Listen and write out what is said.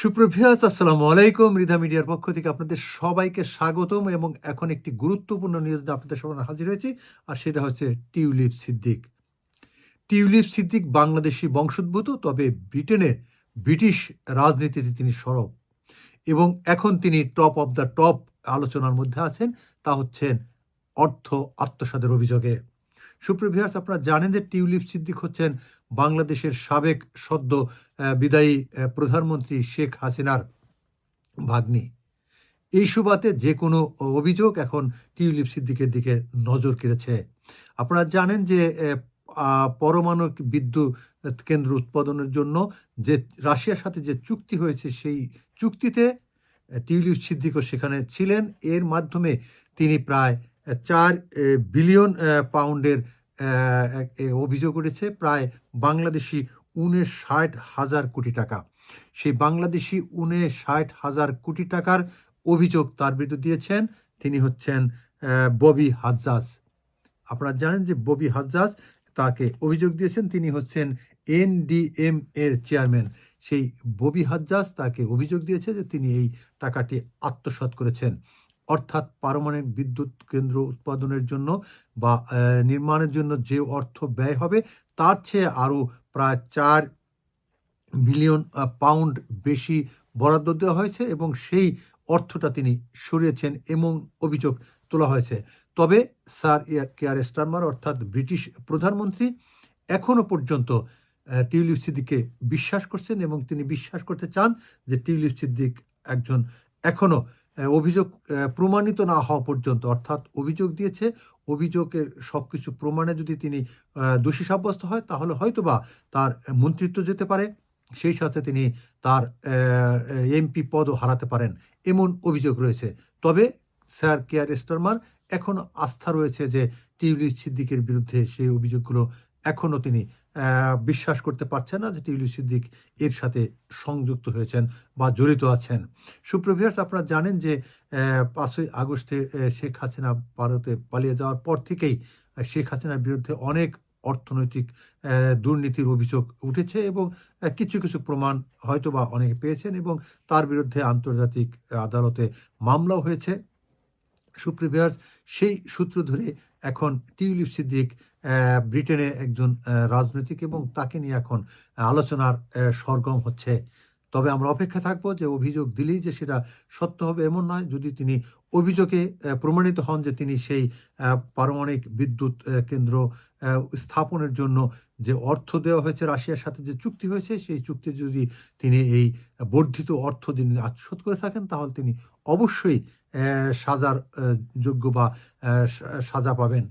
সুপ্রভিয়াস আসসালামু আলাইকুম। রিধা মিডিয়ার পক্ষ থেকে আপনাদের সবাইকে স্বাগতম এবং এখন একটি গুরুত্বপূর্ণ নিউজ নিয়ে আপনাদের সামনে হাজির হয়েছি, আর সেটা হচ্ছে টিউলিপ সিদ্দিক। টিউলিপ সিদ্দিক বাংলাদেশি বংশোদ্ভূত, তবে ব্রিটিশ রাজনীতিতে তিনি সরব এবং এখন তিনি টপ অফ দ্য টপ আলোচনার মধ্যে আছেন। তা হচ্ছেন অর্থ আত্মসাতের অভিযোগে। সুপ্রভিয়াস, আপনারা জানেন যে টিউলিপ সিদ্দিক হচ্ছেন বাংলাদেশের সাবেক সদ্য বিদায়ী প্রধানমন্ত্রী শেখ হাসিনার ভাগ্নি। এই সুবাদে যে কোনো অভিযোগ এখন টিউলিপ সিদ্দিকের দিকে নজর কেড়েছে। আপনারা জানেন যে পরমাণু বিদ্যুৎ কেন্দ্র উৎপাদনের জন্য যে রাশিয়ার সাথে যে চুক্তি হয়েছে, সেই চুক্তিতে টিউলিপ সিদ্দিকও সেখানে ছিলেন। এর মাধ্যমে তিনি প্রায় 4 বিলিয়ন পাউন্ডের অভিযোগ উঠেছে, প্রায় বাংলাদেশি 59,000 কোটি টাকা। সেই বাংলাদেশি 59,000 কোটি টাকার অভিযোগ তার বিরুদ্ধে দিয়েছেন। তিনি হচ্ছেন ববি হাজ্জাজ। আপনারা জানেন যে ববি হাজ্জাজ তাকে অভিযোগ দিয়েছেন। তিনি হচ্ছেন এনডিএম এর চেয়ারম্যান। সেই ববি হাজ্জাজ তাকে অভিযোগ দিয়েছে যে তিনি এই টাকাটি আত্মসাৎ করেছেন, অর্থাৎ পারমাণবিক বিদ্যুৎ কেন্দ্র উৎপাদনের জন্য বা নির্মাণের জন্য যে অর্থ ব্যয় হবে তার চেয়ে আরও প্রায় 4 বিলিয়ন পাউন্ড বেশি বরাদ্দ দেওয়া হয়েছে এবং সেই অর্থটা তিনি সরিয়েছেন এমন অভিযোগ তোলা হয়েছে। তবে স্যার কেয়ার স্টারমার অর্থাৎ ব্রিটিশ প্রধানমন্ত্রী এখনও পর্যন্ত টিউলিপ সিদ্দিককে বিশ্বাস করছেন এবং তিনি বিশ্বাস করতে চান যে টিউলিপ সিদ্দিক একজন এখনও অভিযোগ প্রমাণিত না হওয়া পর্যন্ত, অর্থাৎ অভিযোগ দিয়েছে, অভিযোগের সব কিছু প্রমাণে যদি তিনি দোষী সাব্যস্ত হয় তাহলে হয়তোবা তার মন্ত্রিত্ব যেতে পারে, সেই সাথে তিনি তার এমপি পদও হারাতে পারেন এমন অভিযোগ রয়েছে। তবে স্যার কেয়ার স্টারমার এখনও আস্থা রয়েছে যে টিউলিপ সিদ্দিকের বিরুদ্ধে সেই অভিযোগগুলো এখনও তিনি বিশ্বাস করতে পারছেন না যে টিউলিপ সিদ্দিক এর সাথে সংযুক্ত হয়েছেন বা জড়িত আছেন। সুপ্রভিয়ার্স, আপনারা জানেন যে 5ই আগস্টে শেখ হাসিনা ভারতে পালিয়ে যাওয়ার পর থেকেই শেখ হাসিনার বিরুদ্ধে অনেক অর্থনৈতিক দুর্নীতির অভিযোগ উঠেছে এবং কিছু কিছু প্রমাণ হয়তোবা অনেকে পেয়েছেন এবং তার বিরুদ্ধে আন্তর্জাতিক আদালতে মামলাও হয়েছে। সুপ্রিভিয়ার্স, সেই সূত্র ধরে এখন টিউলিপ সিদ্দিক ব্রিটেনে একজন রাজনৈতিক এবং তাকে নিয়ে এখন আলোচনার সরগম হচ্ছে। তবে আমরা অপেক্ষা থাকবো যে অভিযোগ দিলেই যে সেটা সত্য হবে এমন নয়। যদি তিনি অভিযোগে প্রমাণিত হন যে তিনি সেই পারমাণবিক বিদ্যুৎ কেন্দ্র স্থাপনের জন্য যে অর্থ দেওয়া হয়েছে, রাশিয়ার সাথে যে চুক্তি হয়েছে, সেই চুক্তি যদি তিনি এই বর্ধিত অর্থ যিনি আত্মসাৎ করে থাকেন তাহলে তিনি অবশ্যই সাজার যোগ্য বা সাজা পাবেন।